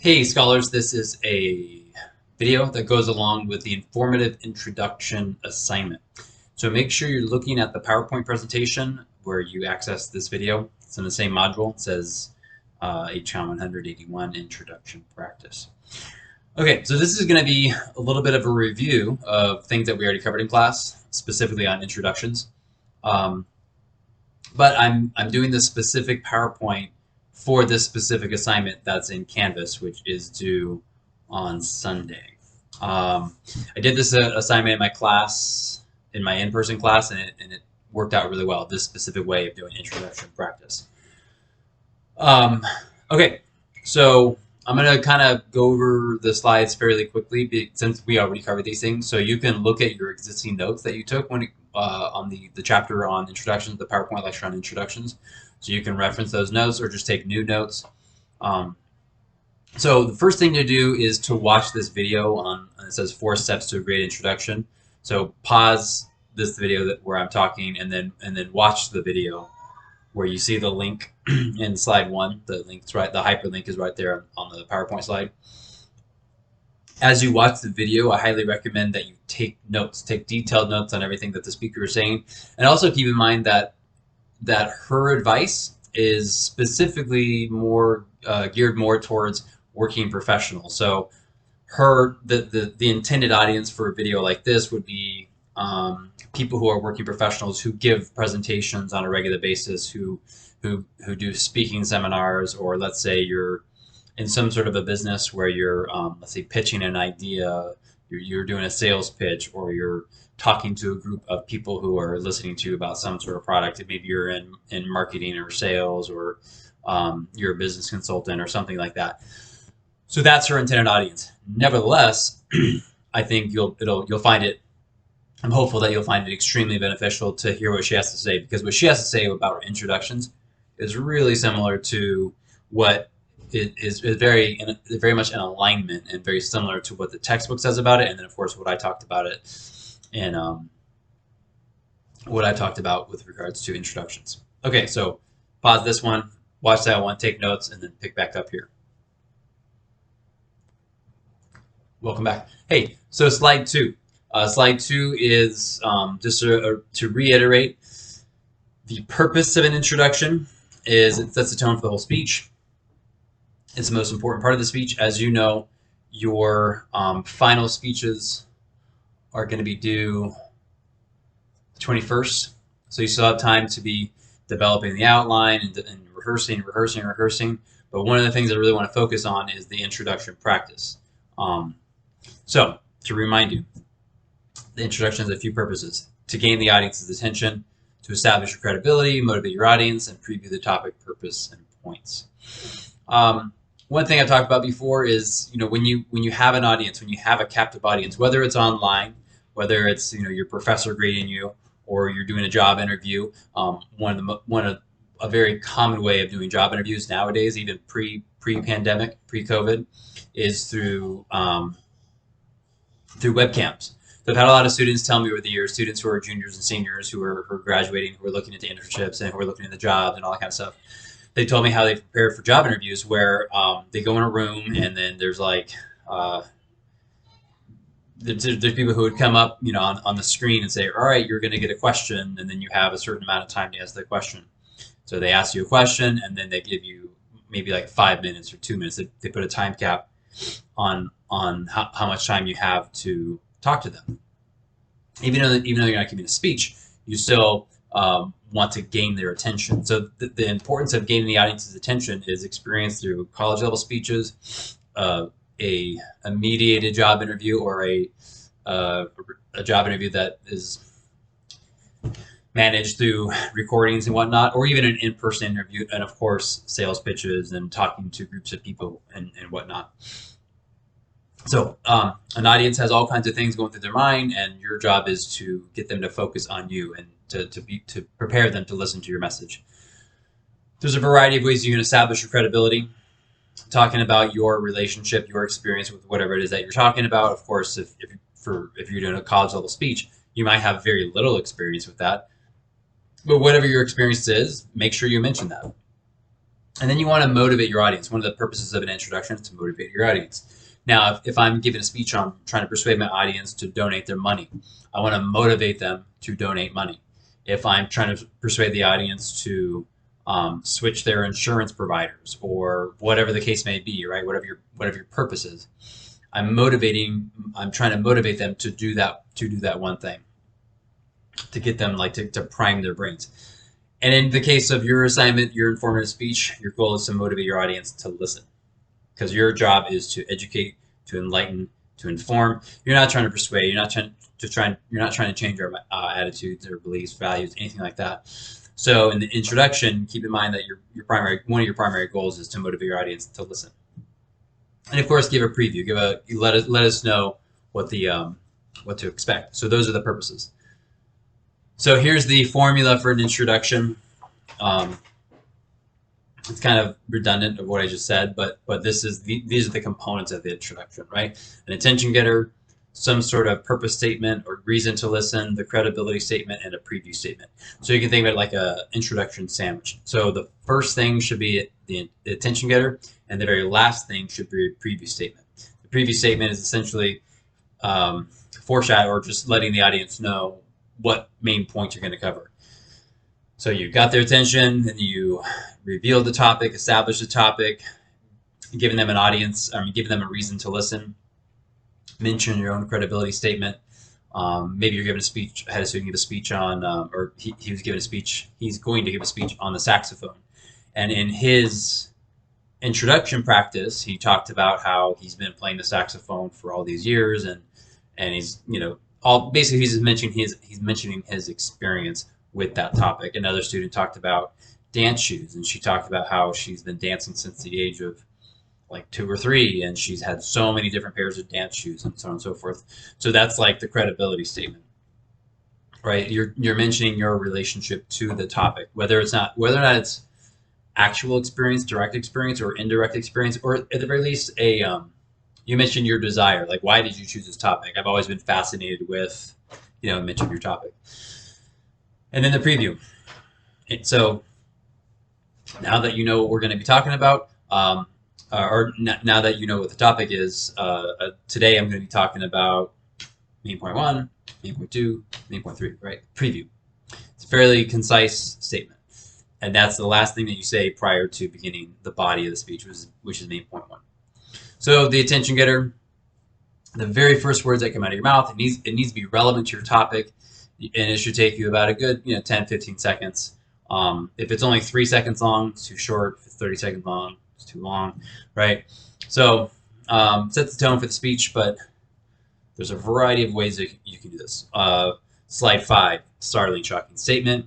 Hey scholars, this is a video that goes along with the informative introduction assignment. So make sure you're looking at the PowerPoint presentation where you access this video. It's in the same module. It says HCOM 181 Introduction Practice. Okay, so this is going to be a little bit of a review of things that we already covered in class, specifically on introductions. But I'm doing this specific PowerPoint for this specific assignment that's in Canvas, which is due on Sunday. I did this assignment in my class, in my in-person class, and it worked out really well, this specific way of doing introduction practice. Okay, so I'm going to kind of go over the slides fairly quickly since we already covered these things. So you can look at your existing notes that you took when on the chapter on introductions, the PowerPoint lecture on introductions. So you can reference those notes or just take new notes. So the first thing to do is to watch this video on, it says 4 steps to a great introduction. So pause this video where I'm talking and then watch the video where you see the link in slide 1. The link's right, the hyperlink is right there on the PowerPoint slide. As you watch the video, I highly recommend that you take notes, take detailed notes on everything that the speaker is saying, and also keep in mind that her advice is specifically more geared more towards working professionals. So the intended audience for a video like this would be people who are working professionals who give presentations on a regular basis, who do speaking seminars, or let's say you're in some sort of a business where you're let's say pitching an idea, you're doing a sales pitch, or you're talking to a group of people who are listening to you about some sort of product. Maybe you're in marketing or sales, or you're a business consultant or something like that. So that's her intended audience. Nevertheless, I think you'll find it. I'm hopeful that you'll find it extremely beneficial to hear what she has to say, because what she has to say about her introductions is really similar to what is very much in alignment and very similar to what the textbook says about it, and then of course what I talked about it and what I talked about with regards to introductions. Okay, so pause this one, watch that one, take notes, and then pick back up here. Welcome back. Hey, so slide 2. Slide 2 is just to reiterate, the purpose of an introduction is it sets the tone for the whole speech. It's the most important part of the speech. As you know, your final speeches are going to be due the 21st. So you still have time to be developing the outline and rehearsing. But one of the things I really want to focus on is the introduction practice. So to remind you, the introduction has a few purposes: to gain the audience's attention, to establish your credibility, motivate your audience, and preview the topic, purpose, and points. One thing I've talked about before is, when you have an audience, when you have a captive audience, whether it's online, whether it's your professor grading you, or you're doing a job interview. A very common way of doing job interviews nowadays, even pre-pandemic, pre-COVID, is through webcams. So I've had a lot of students tell me over the years, students who are juniors and seniors who are graduating, who are looking into internships and who are looking into jobs and all that kind of stuff. They told me how they prepared for job interviews where they go in a room and then there's like there's people who would come up on the screen and say, all right, you're going to get a question, and then you have a certain amount of time to answer the question. So they ask you a question and then they give you maybe like 5 minutes or 2 minutes. They put a time cap on how much time you have to talk to them. Even though you're not giving a speech, you still want to gain their attention. So the importance of gaining the audience's attention is experienced through college level speeches, a mediated job interview, or a job interview that is managed through recordings and whatnot, or even an in-person interview, and of course sales pitches and talking to groups of people and whatnot. So an audience has all kinds of things going through their mind, and your job is to get them to focus on you and to prepare them to listen to your message. There's a variety of ways you can establish your credibility, talking about your relationship, your experience with whatever it is that you're talking about. Of course, if you're doing a college level speech, you might have very little experience with that. But whatever your experience is, make sure you mention that. And then you want to motivate your audience. One of the purposes of an introduction is to motivate your audience. Now, if I'm giving a speech on trying to persuade my audience to donate their money, I want to motivate them to donate money. If I'm trying to persuade the audience to switch their insurance providers or whatever the case may be, right? Whatever your purpose is, I'm trying to motivate them to do that one thing, to get them to prime their brains. And in the case of your assignment, your informative speech, your goal is to motivate your audience to listen, because your job is to educate, to enlighten, to inform. You're not trying to persuade. You're not trying to change our attitudes or beliefs, values, anything like that. So in the introduction, keep in mind that one of your primary goals is to motivate your audience to listen. And of course, give a preview. Let us know what to expect. So those are the purposes. So here's the formula for an introduction. It's kind of redundant of what I just said, but these are the components of the introduction, right? An attention getter, some sort of purpose statement or reason to listen, the credibility statement, and a preview statement. So you can think of it like an introduction sandwich. So the first thing should be the attention getter, and the very last thing should be a preview statement. The preview statement is essentially foreshadow, or just letting the audience know what main points you're going to cover. So you got their attention, and you reveal the topic, establish the topic, giving them giving them a reason to listen. Mention your own credibility statement. Maybe you're giving a speech. I had a student give a speech on, or he was giving a speech. He's going to give a speech on the saxophone, and in his introduction practice, he talked about how he's been playing the saxophone for all these years, and he's basically he's mentioning his experience with that topic. Another student talked about dance shoes, and she talked about how she's been dancing since the age of like 2 or 3, and she's had so many different pairs of dance shoes and so on and so forth. So that's like the credibility statement, right? You're mentioning your relationship to the topic, whether or not it's actual experience, direct experience, or indirect experience, or at the very least you mentioned your desire, like why did you choose this topic? I've always been fascinated with, mention your topic. And then the preview. So now that you know what we're going to be talking about, now that you know what the topic is, today I'm going to be talking about main point 1, main point 2, main point 3, right? Preview. It's a fairly concise statement. And that's the last thing that you say prior to beginning the body of the speech, which is main point 1. So the attention getter, the very first words that come out of your mouth, it needs to be relevant to your topic, and it should take you about a good 10-15 seconds. If it's only 3 seconds long, it's too short. If it's 30 seconds long, it's too long, right? So set the tone for the speech, but there's a variety of ways that you can do this. Slide 5, startling, shocking statement.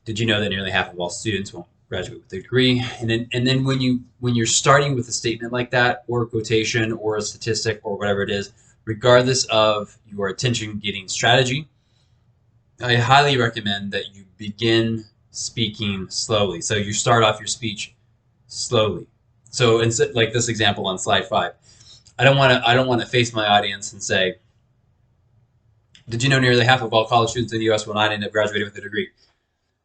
Did you know that nearly half of all students won't graduate with a degree? And then when you're starting with a statement like that, or a quotation, or a statistic, or whatever it is, regardless of your attention-getting strategy, I highly recommend that you begin speaking slowly. So you start off your speech slowly. So like this example on slide 5, I don't want to face my audience and say, did you know nearly half of all college students in the U.S. will not end up graduating with a degree?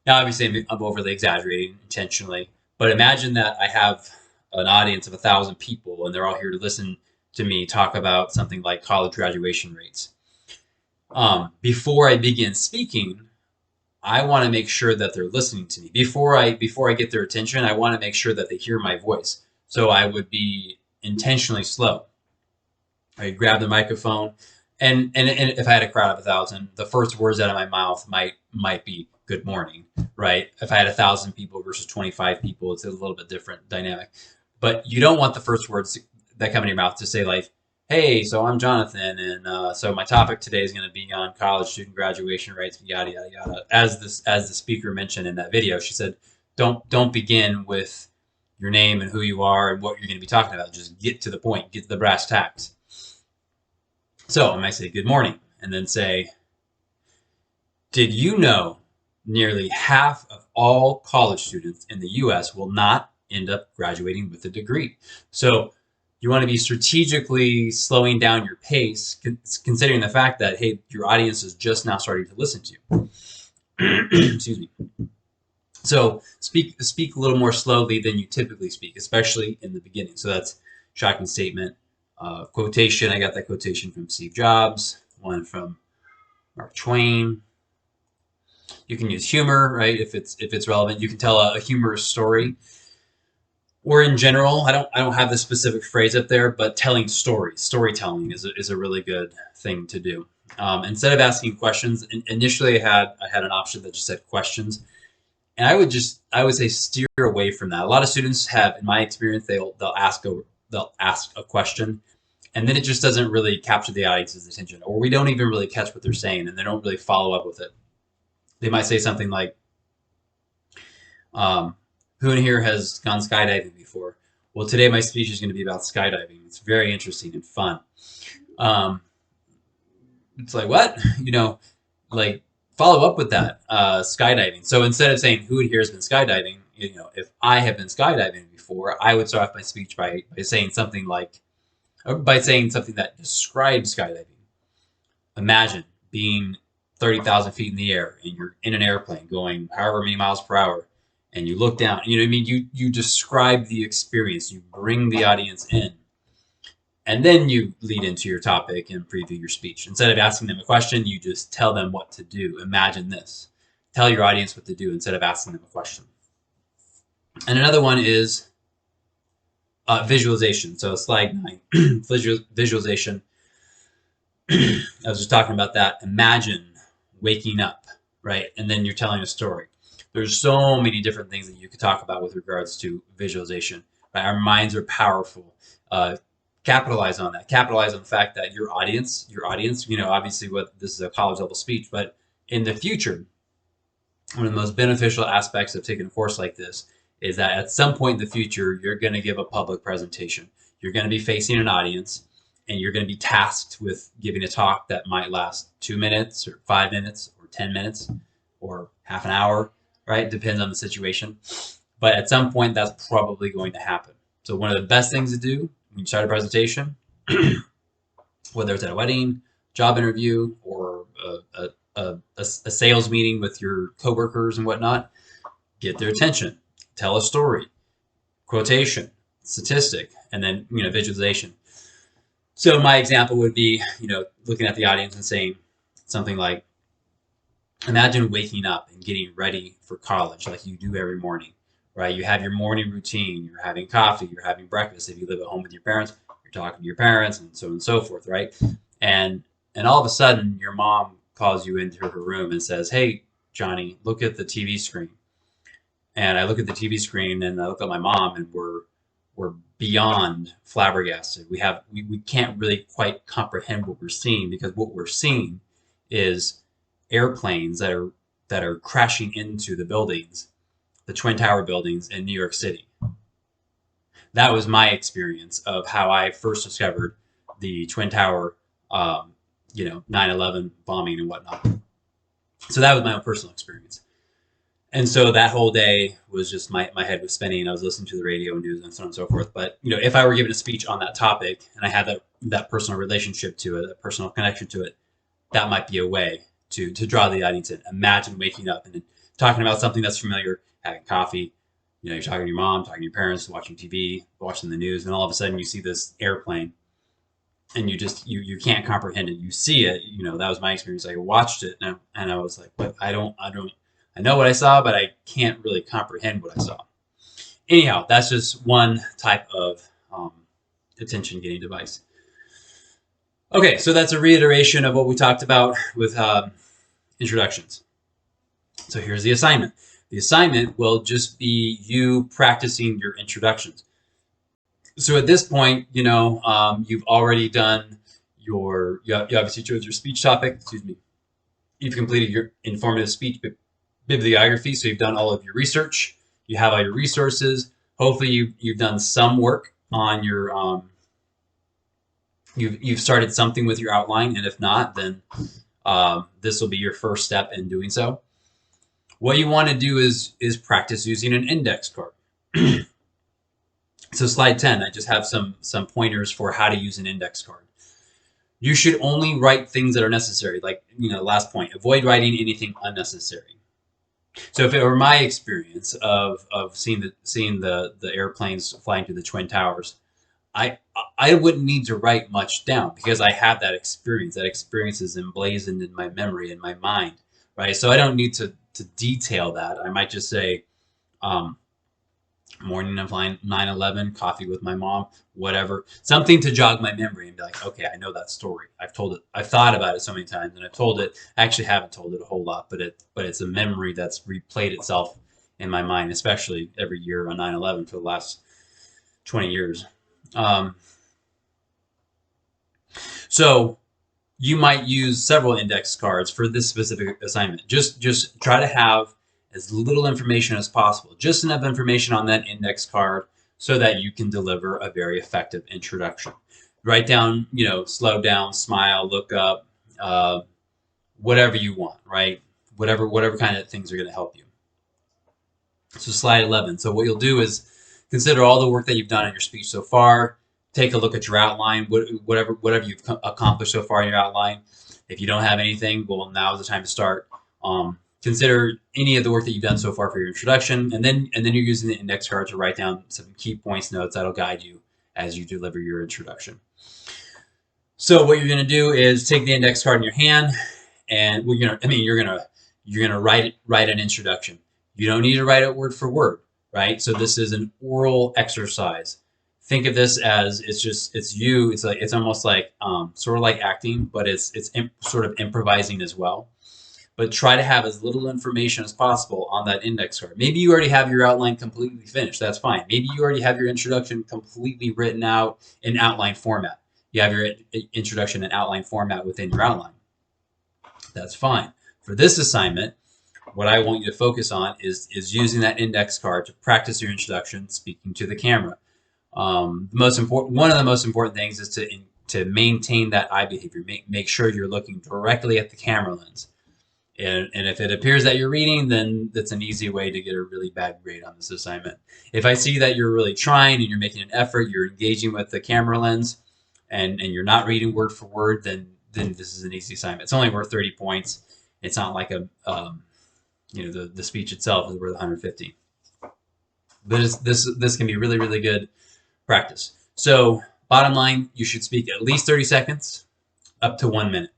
Now, obviously, I'm overly exaggerating intentionally, but imagine that I have an audience of 1,000 people, and they're all here to listen to me talk about something like college graduation rates. Before I begin speaking, I want to make sure that they're listening to me. Before I get their attention, I want to make sure that they hear my voice. So I would be intentionally slow. I'd grab the microphone, and if I had a crowd of 1,000, the first words out of my mouth might be good morning, right? If I had 1,000 people versus 25 people, it's a little bit different dynamic. But you don't want the first words that come in your mouth to say like, hey, so I'm Jonathan, and so my topic today is going to be on college student graduation rates, yada yada yada. As the speaker mentioned in that video, she said, don't begin with your name and who you are and what you're going to be talking about. Just get to the point, get to the brass tacks. So I might say good morning, and then say, did you know nearly half of all college students in the U.S. will not end up graduating with a degree? So you want to be strategically slowing down your pace, considering the fact that, hey, your audience is just now starting to listen to you. Excuse me. So speak a little more slowly than you typically speak, especially in the beginning. So that's shocking statement. Quotation, I got that quotation from Steve Jobs, one from Mark Twain. You can use humor, right? If it's relevant, you can tell a humorous story. Or in general, I don't have the specific phrase up there, but telling stories, storytelling is a really good thing to do. Instead of asking questions, initially I had an option that just said questions, and I would say steer away from that. A lot of students have, in my experience, they'll ask a question, and then it just doesn't really capture the audience's attention, or we don't even really catch what they're saying, and they don't really follow up with it. They might say something like, "Who in here has gone skydiving before?" Well, today my speech is going to be about skydiving. It's very interesting and fun. Um, it's like, what? Like, follow up with that, skydiving. So instead of saying who in here has been skydiving, if I have been skydiving before, I would start off my speech by saying something like, by saying something that describes skydiving. Imagine being 30,000 feet in the air and you're in an airplane going however many miles per hour, and you look down. You know what I mean? You describe the experience. You bring the audience in, and then you lead into your topic and preview your speech. Instead of asking them a question, you just tell them what to do. Imagine this. Tell your audience what to do instead of asking them a question. And another one is visualization. So slide 9, visualization. I was just talking about that. Imagine waking up, right? And then you're telling a story. There's so many different things that you could talk about with regards to visualization. Right? Our minds are powerful. Capitalize on that. Capitalize on the fact that your audience, obviously this is a college level speech, but in the future, one of the most beneficial aspects of taking a course like this is that at some point in the future, you're going to give a public presentation. You're going to be facing an audience, and you're going to be tasked with giving a talk that might last 2 minutes or 5 minutes or 10 minutes or half an hour, right? Depends on the situation. But at some point, that's probably going to happen. So one of the best things to do when you start a presentation, whether it's at a wedding, job interview, or a sales meeting with your coworkers and whatnot, get their attention. Tell a story, quotation, statistic, and then visualization. So my example would be, looking at the audience and saying something like, imagine waking up and getting ready for college like you do every morning, right? You have your morning routine, you're having coffee, you're having breakfast. If you live at home with your parents, you're talking to your parents and so on and so forth, right? And all of a sudden your mom calls you into her room and says, "Hey, Johnny, look at the TV screen." And I look at the TV screen and I look at my mom, and we're beyond flabbergasted. We can't really quite comprehend what we're seeing, because what we're seeing is airplanes that are crashing into the buildings, the Twin Tower buildings in New York City. That was my experience of how I first discovered the Twin Tower, 9/11 bombing and whatnot. So that was my own personal experience. And so that whole day was just my head was spinning. I was listening to the radio and news and so on and so forth. But if I were given a speech on that topic and I had that personal relationship to it, that personal connection to it, that might be a way to draw the audience in. Imagine waking up and talking about something that's familiar, having coffee. You're talking to your mom, talking to your parents, watching TV, watching the news, and all of a sudden you see this airplane, and you can't comprehend it. You see it. That was my experience. I watched it and I was like, but I know what I saw, but I can't really comprehend what I saw. Anyhow, that's just one type of attention-getting device. Okay, so that's a reiteration of what we talked about with introductions. So here's the assignment. The assignment will just be you practicing your introductions. So at this point, you've already done you obviously chose your speech topic. Excuse me. You've completed your informative speech bibliography, so you've done all of your research. You have all your resources. Hopefully you've done some work on your you've started something with your outline, and if not, then this will be your first step in doing so. What you want to do is practice using an index card. So slide 10, I just have some pointers for how to use an index card. You should only write things that are necessary. Like, last point, avoid writing anything unnecessary. So if it were my experience of seeing the airplanes flying through the Twin Towers, I I wouldn't need to write much down because I have that experience. That experience is emblazoned in my memory, in my mind, right? So I don't need to detail that. I might just say, um, morning of 9/11, coffee with my mom, whatever, something to jog my memory and be like, okay, I know that story. I've told it. I've thought about it so many times, and I've told it. I actually haven't told it a whole lot, but it's a memory that's replayed itself in my mind, especially every year on 9/11 for the last 20 years. Um, so you might use several index cards for this specific assignment. Just try to have as little information as possible, just enough information on that index card so that you can deliver a very effective introduction. Write down, slow down, smile, look up, uh, whatever you want, right? Whatever kind of things are going to help you. So slide 11. So what you'll do is consider all the work that you've done in your speech so far. Take a look at your outline, whatever you've accomplished so far in your outline. If you don't have anything, well, now is the time to start. Consider any of the work that you've done so far for your introduction, and then you're using the index card to write down some key points, notes that'll guide you as you deliver your introduction. So what you're going to do is take the index card in your hand, and you're gonna write an introduction. You don't need to write it word for word, right? So this is an oral exercise. Think of this as it's almost like sort of like acting, but it's sort of improvising as well. But try to have as little information as possible on that index card. Maybe you already have your outline completely finished. That's fine. Maybe you already have your introduction completely written out in outline format. You have your introduction in outline format within your outline. That's fine. For this assignment, what I want you to focus on is using that index card to practice your introduction, speaking to the camera. One of the most important things is to maintain that eye behavior. Make sure you're looking directly at the camera lens. And if it appears that you're reading, then that's an easy way to get a really bad grade on this assignment. If I see that you're really trying and you're making an effort, you're engaging with the camera lens, and you're not reading word for word, then this is an easy assignment. It's only worth 30 points. It's not like the speech itself is worth 150. But this can be really, really good practice. So bottom line, you should speak at least 30 seconds, up to 1 minute.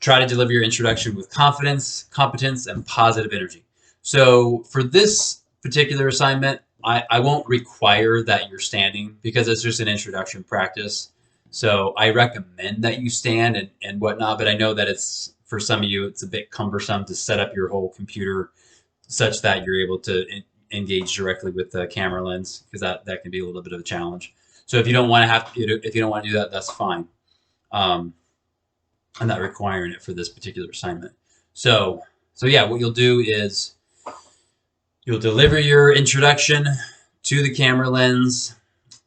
Try to deliver your introduction with confidence, competence, and positive energy. So for this particular assignment, I won't require that you're standing because it's just an introduction practice. So I recommend that you stand and whatnot, but I know that for some of you, it's a bit cumbersome to set up your whole computer such that you're able to engage directly with the camera lens, because that can be a little bit of a challenge. So if you don't want to do that, that's fine. I'm not requiring it for this particular assignment. So yeah, what you'll do is you'll deliver your introduction to the camera lens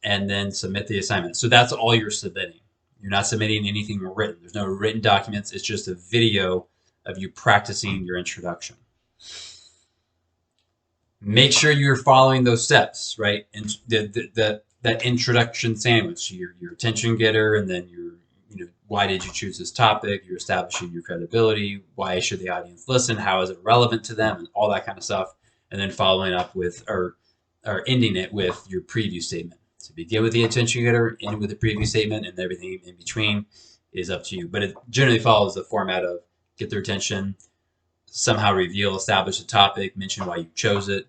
and then submit the assignment. So that's all you're submitting. You're not submitting anything written. There's no written documents. It's just a video of you practicing your introduction. Make sure you're following those steps, right? And that introduction sandwich, your attention getter, and then why did you choose this topic? You're establishing your credibility. Why should the audience listen? How is it relevant to them? And all that kind of stuff. And then following up with or ending it with your preview statement. So begin with the attention getter, end with the preview statement, and everything in between is up to you. But it generally follows the format of get their attention, somehow reveal, establish a topic, mention why you chose it,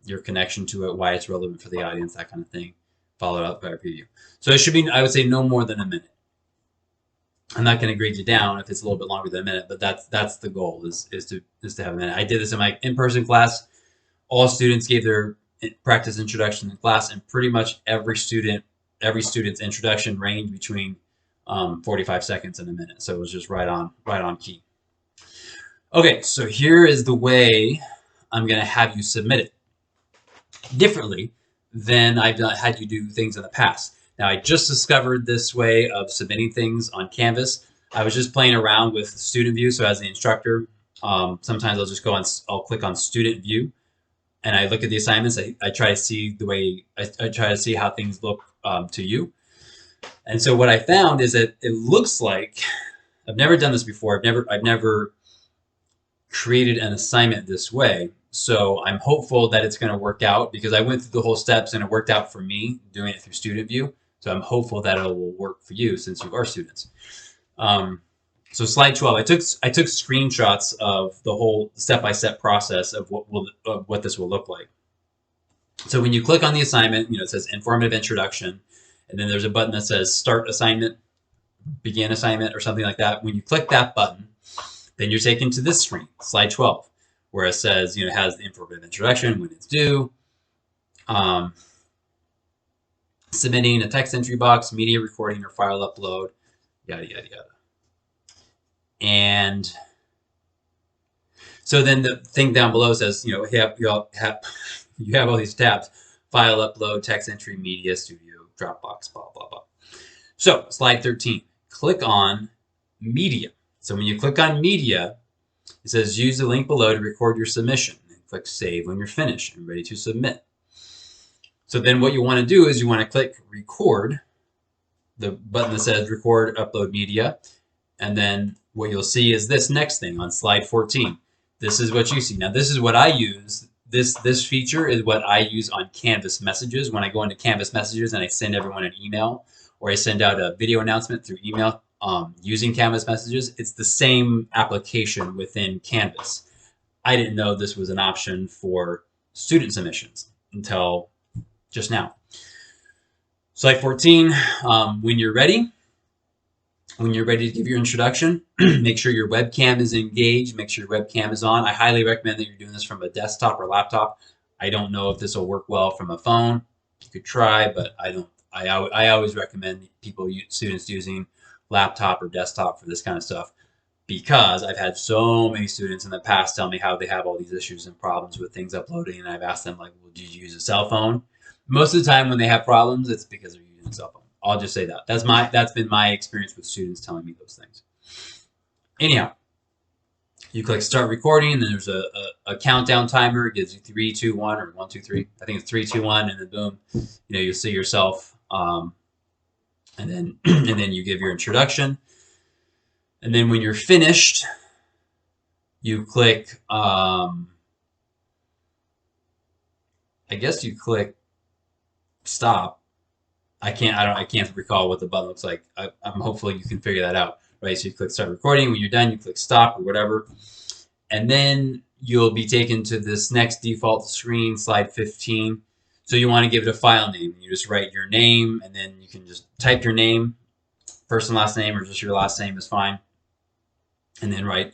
your connection to it, why it's relevant for the audience, that kind of thing, followed up by a preview. So it should be, I would say, no more than a minute. I'm not going to grade you down if it's a little bit longer than a minute, but that's the goal is to have a minute. I did this in my in-person class. All students gave their practice introduction in class, and pretty much every student's introduction ranged between 45 seconds and a minute. So it was just right on key. Okay, so here is the way I'm going to have you submit it differently than I've had you do things in the past. Now, I just discovered this way of submitting things on Canvas. I was just playing around with student view. So as the instructor, sometimes I'll click on student view, and I look at the assignments. I try to see I try to see how things look to you. And so what I found is that it looks like, I've never done this before. I've never created an assignment this way. So I'm hopeful that it's going to work out because I went through the whole steps and it worked out for me doing it through Student View. So I'm hopeful that it will work for you since you are students. So slide 12, I took screenshots of the whole step-by-step process of what this will look like. So when you click on the assignment, it says informative introduction, and then there's a button that says start assignment, begin assignment, or something like that. When you click that button, then you're taken to this screen, slide 12, where it says, it has the informative introduction, when it's due, submitting a text entry box, media recording or file upload, yada, yada, yada. And so then the thing down below says, you have all these tabs: file upload, text entry, media, studio, Dropbox, blah, blah, blah. So slide 13, click on media. So when you click on media, it says use the link below to record your submission, and click save when you're finished and ready to submit. So then what you want to do is you want to click record, the button that says record, upload media, and then what you'll see is this next thing on slide 14. This is what you see. Now this is what I use. This feature is what I use on Canvas messages. When I go into Canvas messages and I send everyone an email, or I send out a video announcement through email using Canvas messages, it's the same application within Canvas. I didn't know this was an option for student submissions until just now. Slide 14, when you're ready to give your introduction, make sure your webcam is engaged, make sure your webcam is on. I highly recommend that you're doing this from a desktop or laptop. I don't know if this will work well from a phone. You could try, but I always recommend students using laptop or desktop for this kind of stuff, because I've had so many students in the past tell me how they have all these issues and problems with things uploading, and I've asked them, like, well, did you use a cell phone? Most of the time when they have problems, it's because they're using a cell phone. I'll just say that. That's been my experience with students telling me those things. Anyhow, you click start recording, and then there's a countdown timer. It gives you 3, 2, 1, or 1, 2, 3. I think it's 3, 2, 1, and then boom, you'll see yourself, and then you give your introduction, and then when you're finished, you click. I guess you click stop. I can't recall what the button looks like. I'm hopefully you can figure that out, right? So you click start recording. When you're done, you click stop or whatever, and then you'll be taken to this next default screen, slide 15. So you want to give it a file name. You just write your name, and then you can just type your name, first and last name, or just your last name is fine, and then write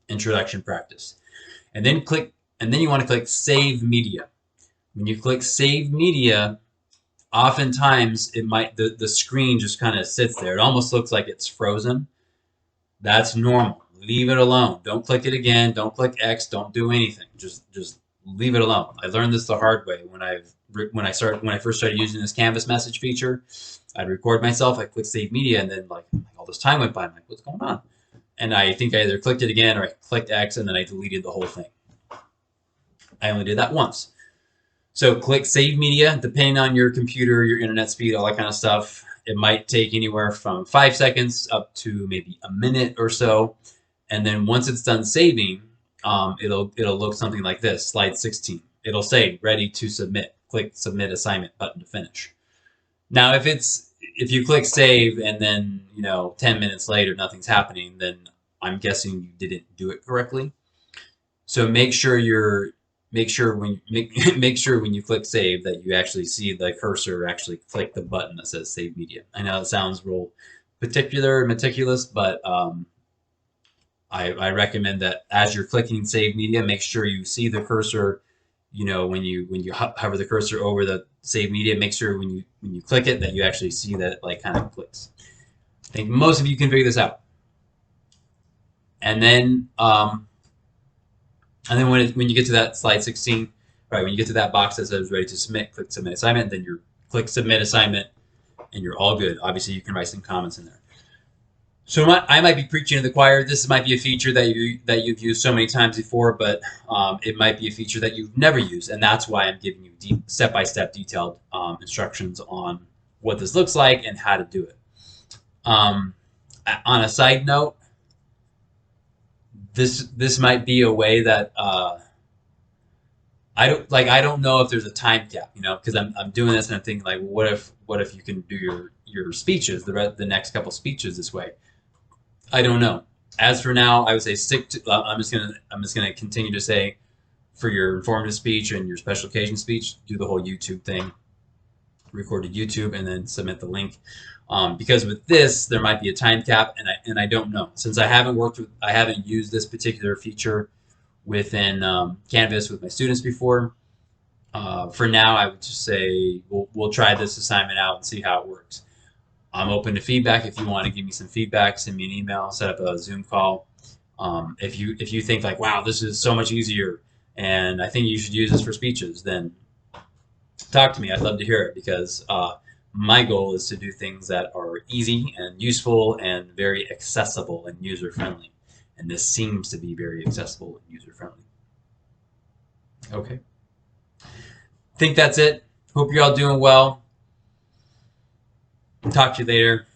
introduction practice, and then you want to click save media. When you click save media, oftentimes the screen just kind of sits there. It almost looks like it's frozen. That's normal. Leave it alone. Don't click it again. Don't click X. Don't do anything. Just leave it alone. I learned this the hard way when I first started using this Canvas message feature. I'd record myself. I click save media, and then like all this time went by. I'm like, what's going on? And I think I either clicked it again or I clicked X, and then I deleted the whole thing. I only did that once. So click save media. Depending on your computer, your internet speed, all that kind of stuff, it might take anywhere from 5 seconds up to maybe a minute or so. And then once it's done saving, it'll look something like this, slide 16. It'll say ready to submit. Click submit assignment button to finish. Now, if you click save and then 10 minutes later nothing's happening, then I'm guessing you didn't do it correctly. So make sure when you click save that you actually see the cursor actually click the button that says save media. I know it sounds real meticulous, but I recommend that as you're clicking save media, make sure you see the cursor. When you hover the cursor over the save media, make sure when you click it that you actually see that it like kind of clicks. I think most of you can figure this out. And then when you get to that slide 16, right, when you get to that box that says ready to submit, click submit assignment, then you click submit assignment, and you're all good. Obviously, you can write some comments in there. So I might be preaching to the choir. This might be a feature that you've used so many times before, but it might be a feature that you've never used, and that's why I'm giving you step-by-step detailed instructions on what this looks like and how to do it. On a side note, this might be a way that I don't know if there's a time cap, because I'm doing this and I'm thinking like, what if you can do your speeches, the next couple speeches this way? I don't know. As for now, I would say stick to. I'm just gonna continue to say, for your informative speech and your special occasion speech, do the whole YouTube thing, record to YouTube, and then submit the link. Because with this, there might be a time cap, and I don't know, since I haven't used this particular feature within Canvas with my students before. For now, I would just say we'll try this assignment out and see how it works. I'm open to feedback. If you want to give me some feedback, send me an email, set up a Zoom call. If you think like, wow, this is so much easier, and I think you should use this for speeches, then talk to me. I'd love to hear it, because my goal is to do things that are easy and useful and very accessible and user friendly. And this seems to be very accessible and user friendly. Okay. Think that's it. Hope you're all doing well. Talk to you later.